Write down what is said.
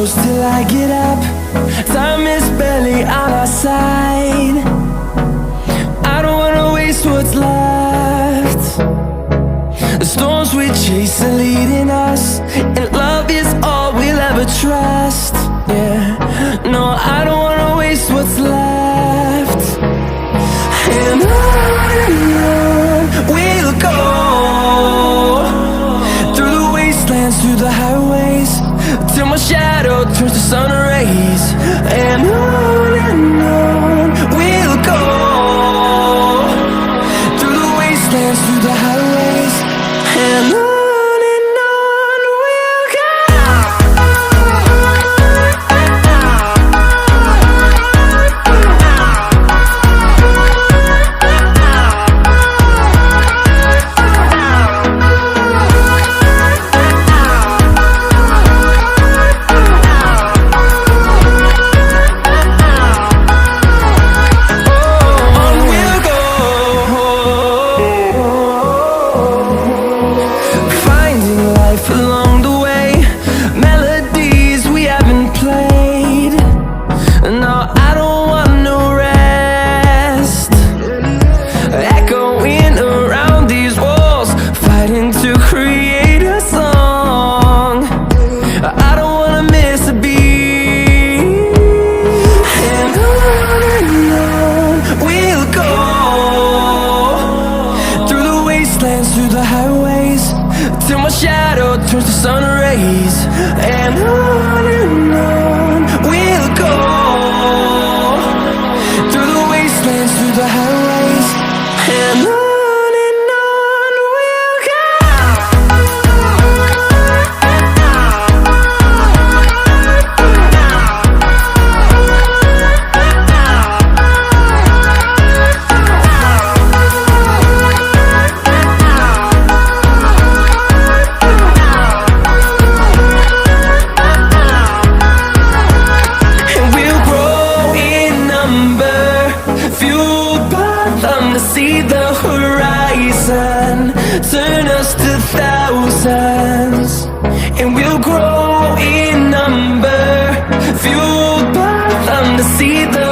close till I get up. Time is barely on our side. I don't wanna waste what's left. The storms we chase are leading us, and love is all we'll ever trust. Yeah, no, I don't wanna waste what's left. And on we'll go, through the wastelands, through the highways, till my shadow turns to sun rays. And on we'll go, through the wastelands, through the highways, and on we'll go. Along the way, melodies we haven't played. No, I don't want no rest. Echoing around these walls, fighting to create a song. I don't wanna miss a beat. And on we'll go, through the wastelands, through the highways, till my shadow turns to sun rays. And on we'll go, through the wastelands, through the highways, and on we'll go. See the horizon, turn us to thousands, and we'll grow in number, fueled by them to see the